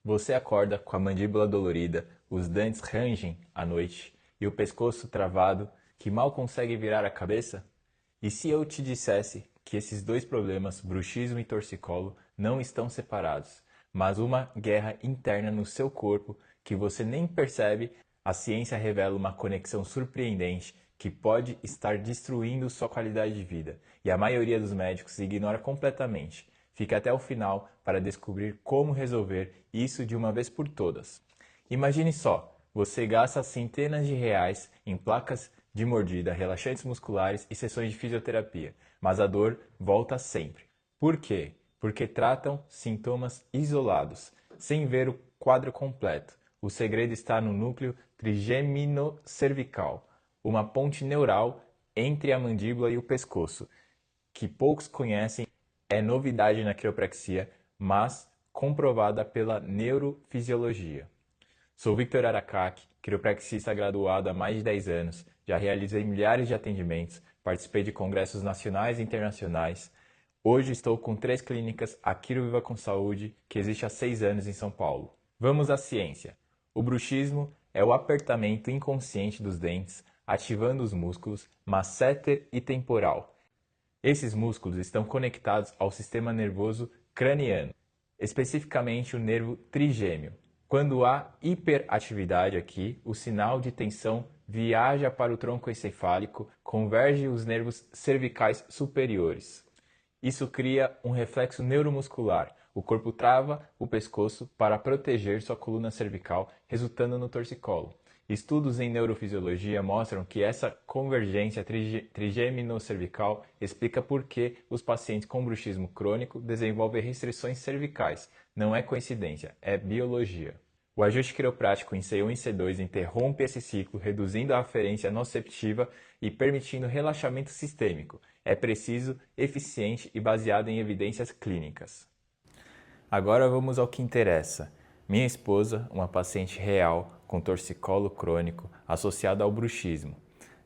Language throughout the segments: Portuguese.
Você acorda com a mandíbula dolorida, os dentes rangem à noite e o pescoço travado que mal consegue virar a cabeça? E se eu te dissesse que esses dois problemas, bruxismo e torcicolo, não estão separados, mas uma guerra interna no seu corpo que você nem percebe, a ciência revela uma conexão surpreendente que pode estar destruindo sua qualidade de vida, e a maioria dos médicos ignora completamente. Fique até o final para descobrir como resolver isso de uma vez por todas. Imagine só, você gasta centenas de reais em placas de mordida, relaxantes musculares e sessões de fisioterapia, mas a dor volta sempre. Por quê? Porque tratam sintomas isolados, sem ver o quadro completo. O segredo está no núcleo trigêmino-cervical, uma ponte neural entre a mandíbula e o pescoço, que poucos conhecem, é novidade na quiropraxia, mas comprovada pela neurofisiologia. Sou Victor Aracaki, quiropraxista graduado há mais de 10 anos, já realizei milhares de atendimentos, participei de congressos nacionais e internacionais. Hoje estou com 3 clínicas, a Quiroviva com Saúde, que existe há 6 anos em São Paulo. Vamos à ciência. O bruxismo é o apertamento inconsciente dos dentes, ativando os músculos masseter e temporal. Esses músculos estão conectados ao sistema nervoso craniano, especificamente o nervo trigêmeo. Quando há hiperatividade aqui, o sinal de tensão viaja para o tronco encefálico, converge os nervos cervicais superiores. Isso cria um reflexo neuromuscular. O corpo trava o pescoço para proteger sua coluna cervical, resultando no torcicolo. Estudos em neurofisiologia mostram que essa convergência trigêmino-cervical explica por que os pacientes com bruxismo crônico desenvolvem restrições cervicais. Não é coincidência, é biologia. O ajuste quiroprático em C1 e C2 interrompe esse ciclo, reduzindo a aferência nociceptiva e permitindo relaxamento sistêmico. É preciso, eficiente e baseado em evidências clínicas. Agora vamos ao que interessa. Minha esposa, uma paciente real com torcicolo crônico associado ao bruxismo.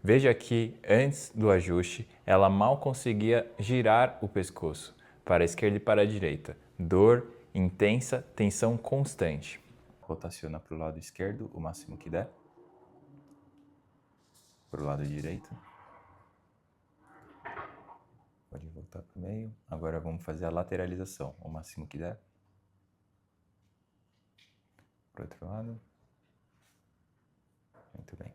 Veja que, antes do ajuste, ela mal conseguia girar o pescoço para a esquerda e para a direita. Dor intensa, tensão constante. Rotaciona para o lado esquerdo o máximo que der. Para o lado direito. Pode voltar para o meio. Agora vamos fazer a lateralização, o máximo que der. Para o outro lado. Muito bem.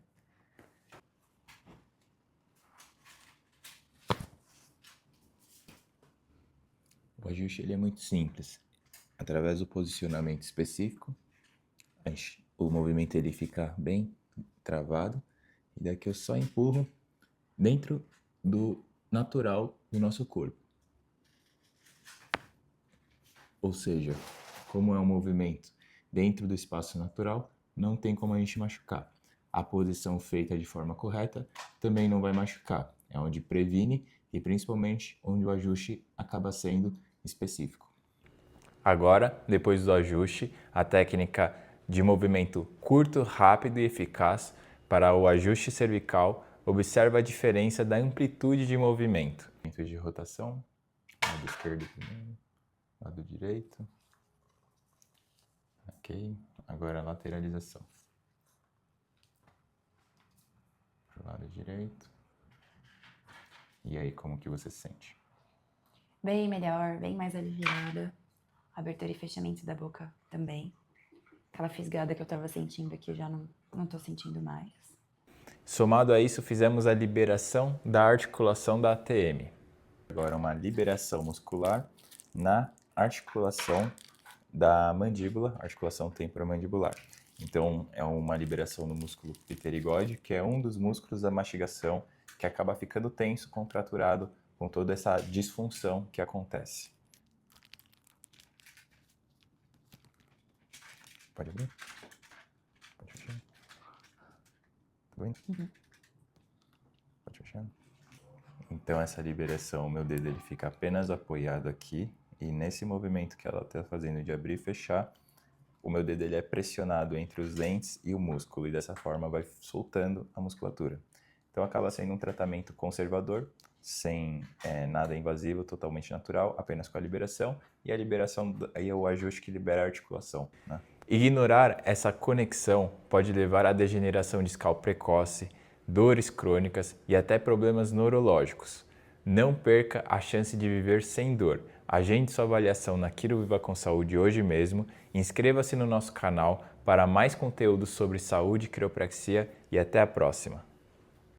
O ajuste ele é muito simples. Através do posicionamento específico, o movimento ele fica bem travado. E daqui eu só empurro dentro do natural do nosso corpo. Ou seja, como é um movimento dentro do espaço natural, não tem como a gente machucar. A posição feita de forma correta também não vai machucar. É onde previne e principalmente onde o ajuste acaba sendo específico. Agora, depois do ajuste, a técnica de movimento curto, rápido e eficaz para o ajuste cervical. Observa a diferença da amplitude de movimento. Movimento de rotação, lado esquerdo primeiro, lado direito. Ok, agora a lateralização. Pro lado direito. E aí, como que você se sente? Bem melhor, bem mais aliviada. Abertura e fechamento da boca também. Aquela fisgada que eu tava sentindo aqui, eu já não tô sentindo mais. Somado a isso, fizemos a liberação da articulação da ATM. Agora uma liberação muscular na articulação da mandíbula, articulação temporomandibular. Então, é uma liberação no músculo pterigóide, que é um dos músculos da mastigação, que acaba ficando tenso, contraturado, com toda essa disfunção que acontece. Pode abrir? Pode fechar? Tá bem? Pode fechar? Então, essa liberação, o meu dedo ele fica apenas apoiado aqui, e nesse movimento que ela está fazendo de abrir e fechar, o meu dedo ele é pressionado entre os dentes e o músculo, e dessa forma vai soltando a musculatura. Então acaba sendo um tratamento conservador, sem nada invasivo, totalmente natural, apenas com a liberação, e a liberação é o ajuste que libera a articulação, né? Ignorar essa conexão pode levar à degeneração discal precoce, dores crônicas e até problemas neurológicos. Não perca a chance de viver sem dor. Agende sua avaliação na Quiro Viva com Saúde hoje mesmo. Inscreva-se no nosso canal para mais conteúdo sobre saúde e quiropraxia e até a próxima.